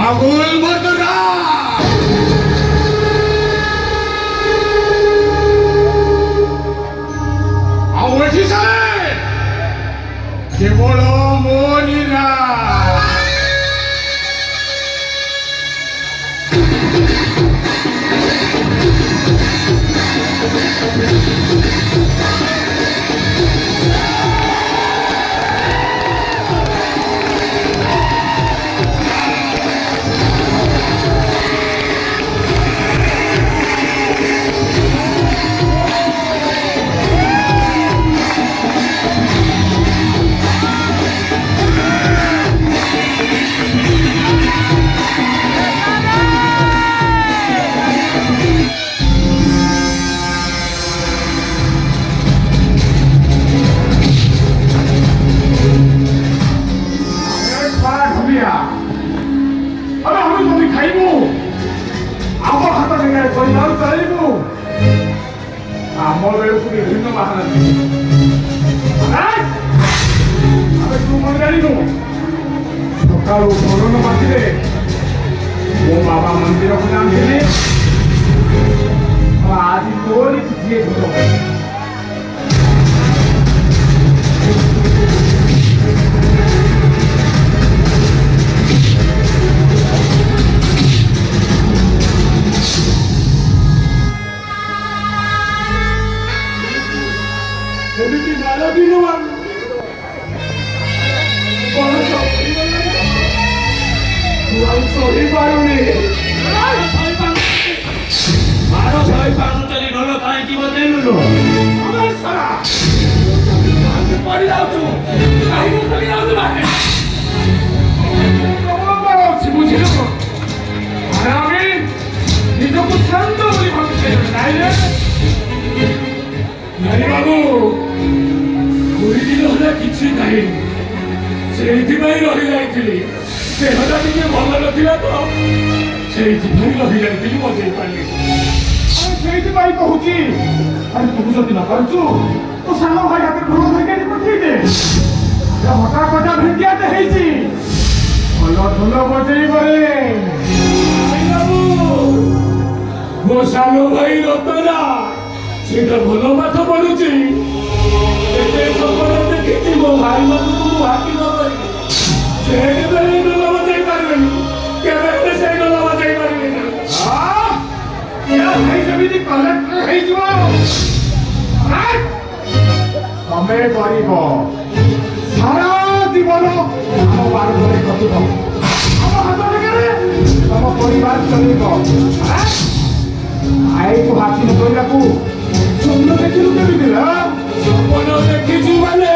পাগল মর্দনা কেবল মরিরা ସକାଳୁ ମରଣ ମାଟିରେ ମୋ ବାବା ମନ୍ଦିରକୁ ଯାଆନ୍ତିନି ଆଜି ତୋରି ଯିଏ ଘର ଏମିତି ବାର ଦିନ ସହିପାରୁନି ମାର ସହିପାରୁନି ଭଲ କାହିଁକି ବତେଇଲୁ ପଡ଼ି ଯାଉଛୁ କାହିଁକି ପଡ଼ି ଯାଉଛୁ ଅଛି ବୁଝିଲୁ ଆମେ ନିଜକୁ ଶାନ୍ତ ବୋଲି ଭାବୁଛେ ନାଇଁ ବାବୁ 20 ଦିନ ହେଲା କିଛି ନାହିଁ ସେଇଥିପାଇଁ ରହିଯାଇଥିଲି ଦେହଟା ଟିକେ ଭଲ ନଥିଲା ତ ସେଇଥିପାଇଁ ରହିଯାଇଥିଲି ବଜେଇ ପାରିଲି ସେଇଥିପାଇଁ କହୁଛି ଆରେ ତୁ ଯଦି ନ ପାରୁଛୁ ତୋ ସାନ ଭାଇ ହାତରେ ଢୋଲ ଧରିକି ପଠେଇଦେ ହଠାତ୍ କଥା ଭେଟିଆଟେ ହେଇଛି ଭଲ ଢୋଲ ବଜେଇବରେ ମୋ ସାନ ଭାଇ ରତନା ସେଇଟା ଭଲ ପାଠ ପଢୁଛି ଏତେ ସଫଳ ଦେଖିଛି ମୋ ଭାଇମାନଙ୍କୁ ମୁଁ ହାକି ନ କରିବି ସେ କେବେ ଢୋଲ ବଜେଇ ପାରିବେନି କେବେ ହେଲେ ସେ ଢୋଲ ବଜେଇ ପାରିବେନି ଭାଇ ଯେମିତି କଲେକ୍ଟର ହେଇଯିବ ତମେ କରିବ ସାରା ଜୀବନ ଆମ ବାରଦରେ କଟିବ ଆମ ହାତ ଦେଖରେ ତମ ପରିବାର ଚଳିବ ଭାଇକୁ ହାକି ନ କରିବାକୁ ସ୍ୱପ୍ନ ଦେଖିଲୁ କେମିତି ସ୍ୱପ୍ନ ଦେଖିଛୁ ମାନେ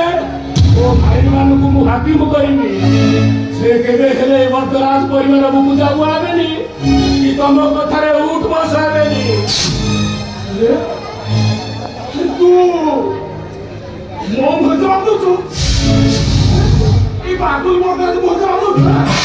ମୋ ଭାଇମାନଙ୍କୁ ମୁଁ ହାକିମ କରିବି ସେ କେବେ ହେଲେ ବର୍ତ୍ତରାଜ ପରିବାରକୁ ପୂଜାକୁ ଆବେନି କି ତମ କଥାରେ ଉଠ ବସ ହେବେନି ତୁ ମୋ ଭୋଜ ବାନ୍ଧୁଛୁ ଏଇ ବାବୁଲ ବର୍ତ୍ତରାଜ ଭୋଜ ବାନ୍ଧୁଛୁ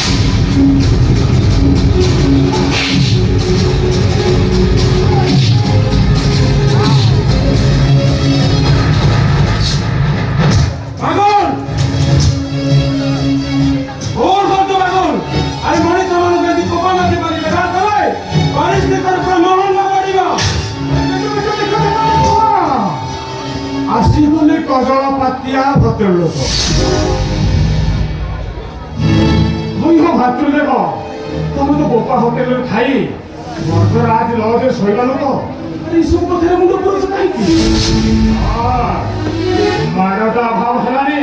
ଆସିବୁନି କଜଳ ପାତିଆ ଭଦ୍ର ଲୋକ ଭାତୃ ଦେବ ତମେ ତ ବୋପା ହୋଟେଲରେ ଖାଇ ବର୍ତ୍ତରାଜ ଲଜରେ ଶୋଇବା ଲୋକ ଏସବୁ କଥାରେ ମୁଣ୍ଡ ପୁରୁଷ କାହିଁକି ମାରଟା ଅଭାବ ହେଲାନି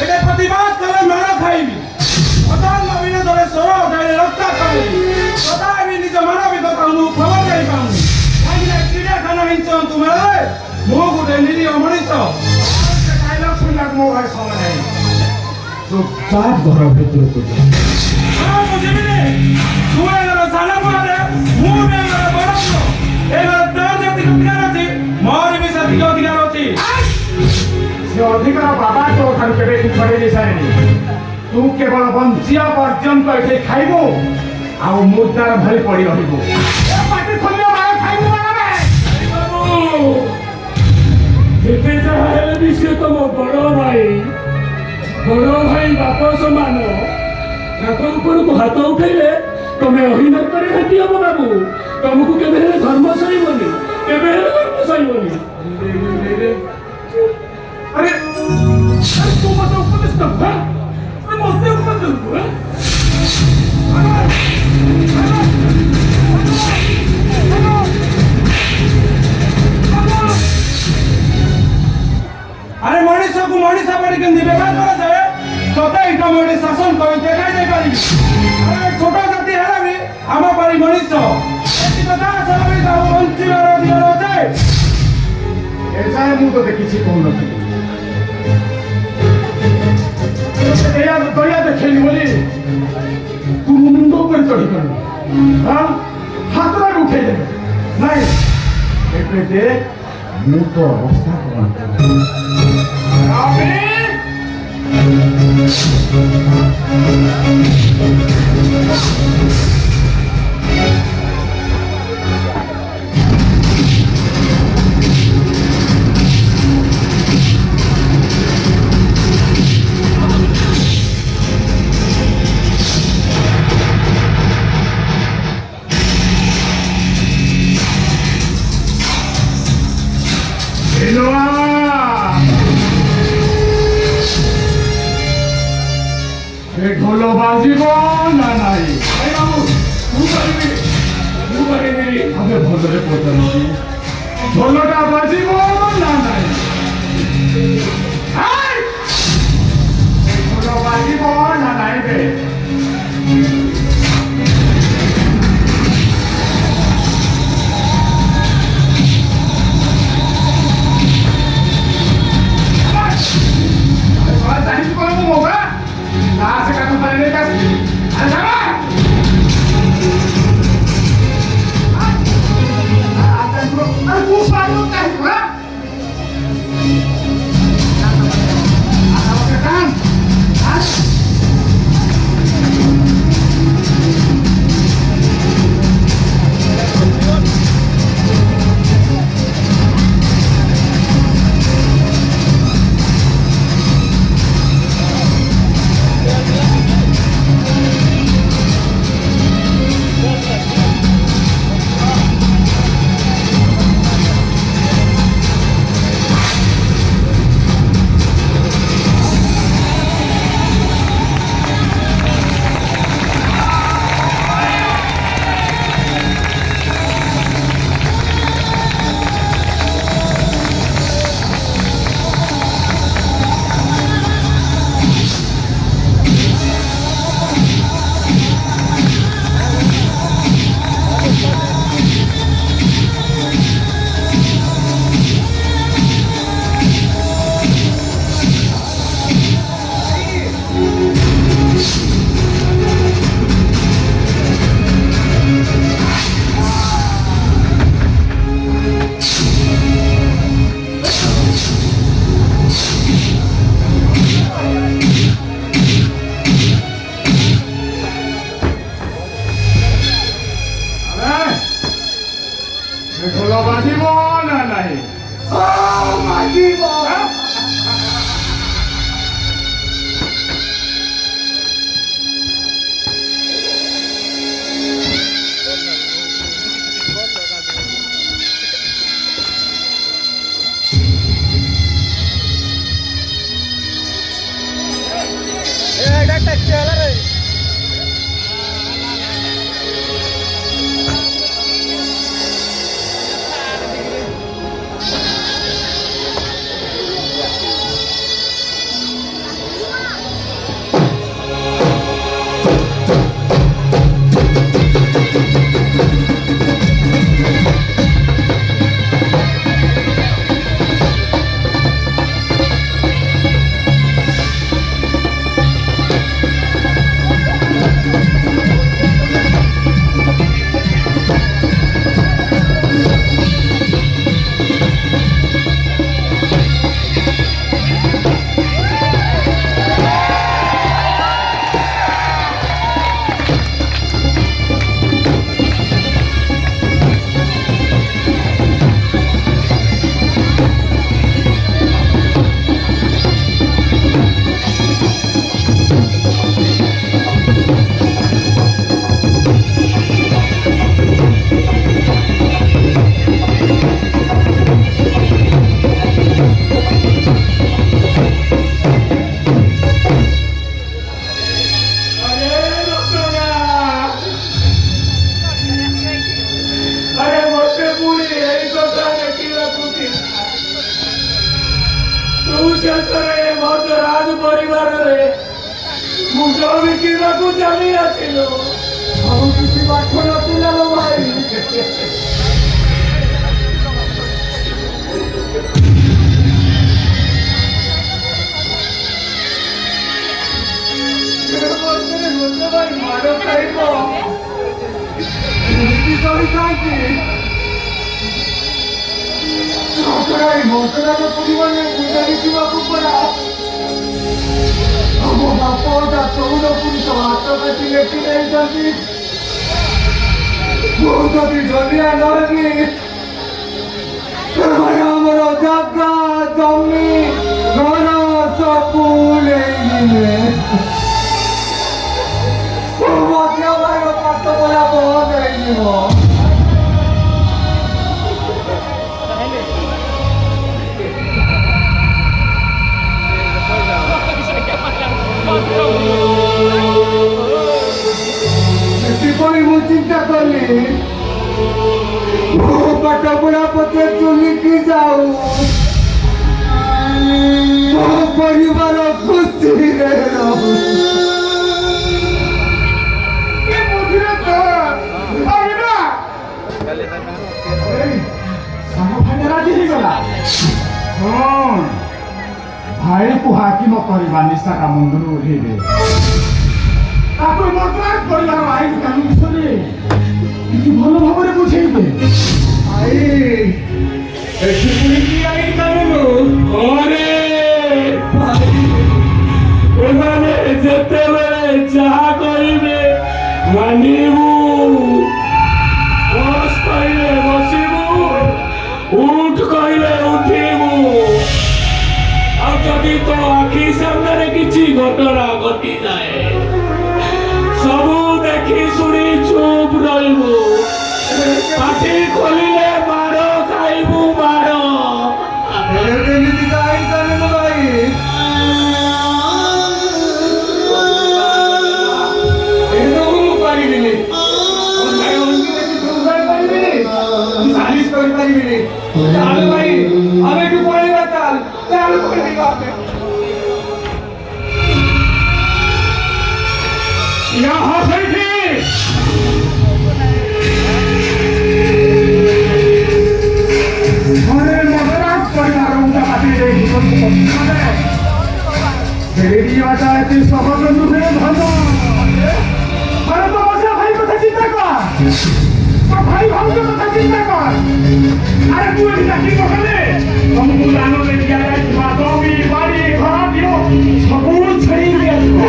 ଏଟେ ପ୍ରତିବାଦ କଲେ ମାର ଖାଇବି ଅଦାନ ନବୀନ ଧରେ ସ୍ୱର ଉଠାଇଲେ ରକ୍ତ ଖାଇବି ସଦାବି ନିଜ ମାନବିକତା ମୁଁ ଖବର ଯାଇପାରୁନି କାହିଁକିନା ଚିଡ଼ିଆଖାନା ହେଇଛ ତୁମେ ମୁଁ ଗୋଟେ ନିରୀହ ମଣିଷ ଡାଇଲଗ ଶୁଣିବାକୁ ମୋ ଭାଇ ସମୟ ନାହିଁ ଚୁପଚାପ ଘର ଭିତରକୁ ଯା ବୁଝିବିନି ତୁ ଏଘର ସାନ ପୁଅରେ ମୁଁ ବି ଏଘର ବଡ଼ ପୁଅ ଏଘର ତୋର ଯେତିକି ଅଧିକାର ଅଛି ମୋର ବି ସେତିକି ଅଧିକାର ଅଛି ସେ ଅଧିକାର ବାବା ତୋ ଠାରୁ କେବେ ଛଡ଼େଇ ଦେଇ ସାରିନି ତୁ କେବଳ ବଞ୍ଚିବା ପର୍ଯ୍ୟନ୍ତ ଏଠି ଖାଇବୁ ଆଉ ମୁର୍ଦାର ଭଳି ପଡ଼ି ରହିବୁ ପାଟି ଖୋଲିବ ମାଳ ଖାଇବୁ ଯେତେ ଯାହା ହେଲେ ବି ସେ ତମ ବଡ଼ ଭାଇ ବାପ ସମାନ ତାଙ୍କ ଉପରକୁ ହାତ ଉଠେଇଲେ ତମେ ଅହିନର କରି ହାତି ହବ ବାବୁ। ତମକୁ କେବେ ହେଲେ ଧର୍ମ ସହିବନି, କେବେ ହେଲେ ଧର୍ମ ସହିବନି। अरे अरे तू माझा उपदेश कर हा? अरे मस्त उपदेश करतो हा? अरे मଣିଷକୁ ମଣିଷ ପରି କେମିତି ବ୍ୟବହାର କରାଯାଏ ତତେ ଏଇଟା ମୁଁ ଗୋଟେ ଶାସନ କରି ଦେଖାଇ ଦେଇପାରିବି। ଆରେ ଛୋଟ ଜାତି ହେଲେ ବି ଆମ ପରି ମଣିଷ ଏଠି କଥା ସାରା ବି ତାକୁ ବଞ୍ଚିବାର ଅଧିକାର ଅଛି। ଏଯାଏ ମୁଁ ତୋତେ କିଛି କହୁନଥିଲି, ଏଇଆ ଦୟା ଦେଖେଇନି ବୋଲି ତୁ ମୋ ମୁଣ୍ଡ ଉପରେ ଚଢ଼ିଗଲୁ। ହଁ ହାତରେ ଉଠେଇଦେଲୁ ନାଇଁ, ଏବେ ଦେଖ ମୁଁ ତ ଅବସ୍ଥା କ'ଣ। ढोल बाजिब ना नाई ମୁଁ ପାରିବିନି। ଆମେ ଭଲରେ ପଚାରୁଛି ଢୋଲଟା ବାଜିବ ନା ନାଇଁ? ଢୋଲ ବାଜିବ ନା ନାଇଁ ବେ? ଜାଣିଛୁ କଣ ମୁଁ ମୌକା ନା ସେ କାମ ପାରେ ନେଇ ଆସିବି। ढोल बाजिब ना नाही? ମାଗିବ জমি কিনাকু জানি আছিল ଆଉ କିଛି ବାଟ ନଥିଲା ଲୋ ଭାଇ ভাই মার খাইব ଏମିତି କରିଥାନ୍ତି ସକାଳେ ମନ୍ତରାଜ ପରିବାରରେ ବୁଝାଇଥିବାକୁ ପରା ଆମ ବାପ ଅଜା 14 ପୁରୁଷ ହାତ କାଟି ଲେଖି ଦେଇଛନ୍ତି ମୁଁ ଯଦି ଧନିଆ ନହେବି ସେମାନେ ଆମର ଜାଗା ଜମି ଘର ସବୁ ନେଇଯିବେ ମଧ୍ୟ ଭାଇର ପାଠ ପଢ଼ା ବନ୍ଦ ହେଇଯିବ ସେଥିପାଇଁ ମୁଁ ଚିନ୍ତା କଲି ମୋ ପାଠ ପଢ଼ା ପଛେ ଚୁଲିକି ଯାଉ ମୋ ପରିବାର ଖୁସିରେ ରହୁ भाई को हाकिम करवा निशा का मुंडन उठेबे ताको बर्बाद करला भाई को कानून बिषय कि भलो भाबरे बुझेइबे भाई एसे पुनी की आई कानून ওরে এখানে যেতেবেলে যাহা করিবে মানিবু বস কইলে বসিবু উঠ কইলে উঠিবু আর যদি তো আখি সামনে কিছু ঘটনা ঘটি যায় সবু দেখি শুনি চুপ রইবু পাটি খোলিলে মার খাইবু মার एମିତି काई कानून भाई ଏଇଟା ମୁଁ ପାରିବିନି ଭାଇ ଅନକି ଦେଖି ତୁ ପାରିବିନି सालिश କରି ପାରିବିନି ଚାଲ ଭାଇ ଆମେ ଏଠୁ ପଳେଇବା ଚାଲ ପଳେଇବା यहाँ बैठी ଘରେ ମଦରାଜ ପରିବାର ଉଠା କାଟି ଦେଇ ଜୀବନକୁ ପଛରେ ଫେରିବା ଏତେ ସହଜ ନୁହେଁ ଧନ ଆରେ ତ ମଜା ଭାଇ କଥା ଚିନ୍ତା କର ତ ଭାଇ ଭାଉଜ କଥା ଚିନ୍ତା କର ଆରେ ତୁ ଏଠି ଚାକିରି କରିଲେ ତମକୁ ଦାନରେ ଦିଆଯାଇଥିବା ଜମି ବାଡ଼ି ଘର ଦିଅ ସବୁ ଛେଇ ଦିଆଯିବ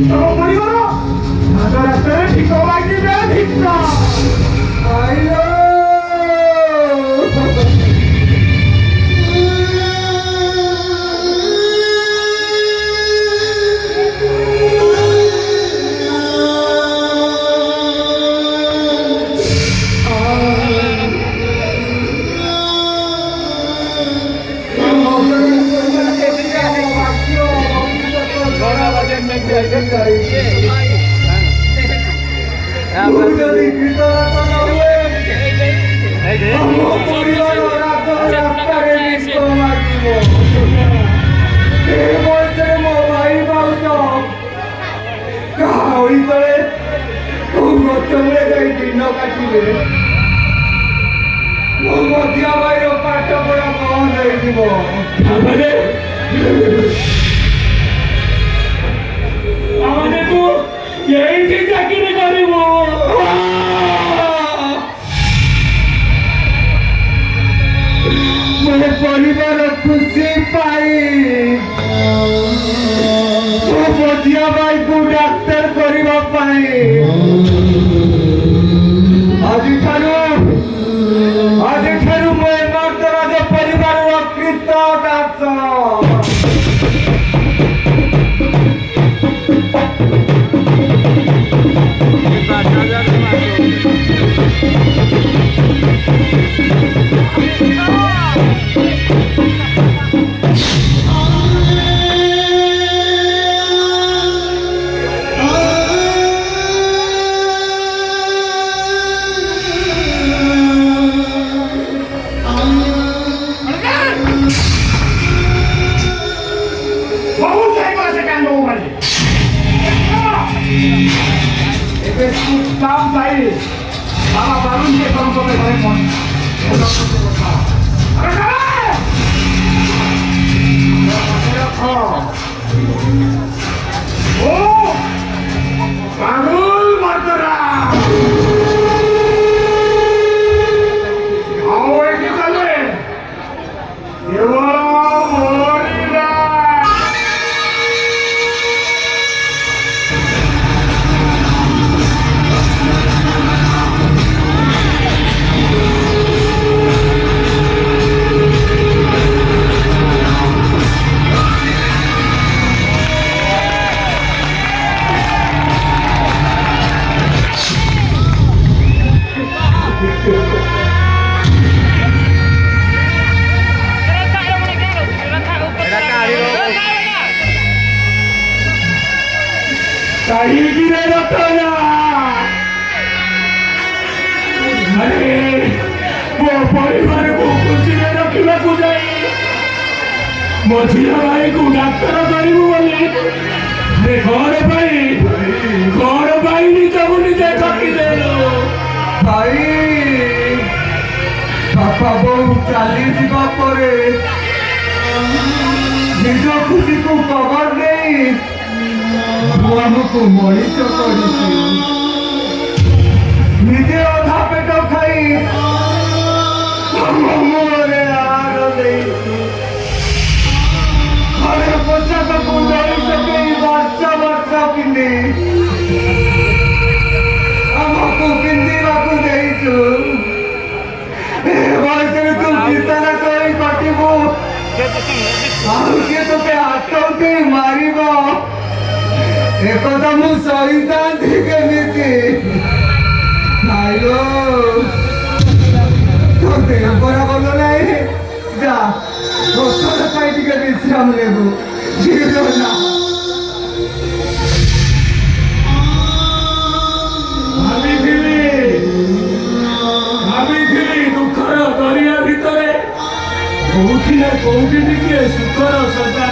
ତମ ପରିବାର ରାଜ ରାସ୍ତାରେ ଠିକ ଲାଗିବେ ଠିକ ଆଇଲୋ ପାଠ ପଢା ବନ୍ଦ ହେଇଯିବ আমাদের আমাদের তো এইটি চাকরি করিব ମୋ ପରିବାର ଖୁସି ପାଇ ମୋ ଝିଅ ଭାଇକୁ ଡାକ୍ତର କରିବା ପାଇଁ ଆଜିଠାରୁ ମୁଁ ଏ ମର୍ତ୍ତରାଜ ପରିବାରର କୃତ ଦାସ काम जाई बाबा बारून के कौन को घरे कौन अरे रखो ओ पागल मर्दरा आओ एक चले देवा मोरीला काही गिरे रखना अरे वो परिवार को खुशी में रखना को जाए मझिया भाई को डाक्टर करू बोली रे घर भाई निज को निजे ठकी देलो भाई बापा बहु चाली जीवा परे निज खुशी को खबर नहीं ଆମକୁ ମଣିଷ କରିଛି ନିଜେ ଅଧା ପେଟ ଖାଇ ଆମ ମୁହଁରେ ଆହାର ଦେଇଛୁ ଘରେ ପୋଷାକକୁ ନେଇ ପକେଇ ବର୍ଷ ପିନ୍ଧି ଆମକୁ ପିନ୍ଧିବାକୁ ଦେଇଛୁ ଏ ବୟସରେ ତୁ କୀର୍ତ୍ତନ କରି କଟିବୁ ଆଉ କିଏ ତୋତେ ହାତ ଉଠେଇ ମାରିବ একদম শহীদান থেকে নিতে নাইলো তোর দেহ করা বলো নাই যা ওষুধ খাই টিকে বিশ্রাম নেব ছিল না ভাবিଥିଲି দুঃখର ଦରିଆ ଭିତରେ କୋଉଠି ନା କୋଉଠି ଟିକେ ସୁଖର ସଜା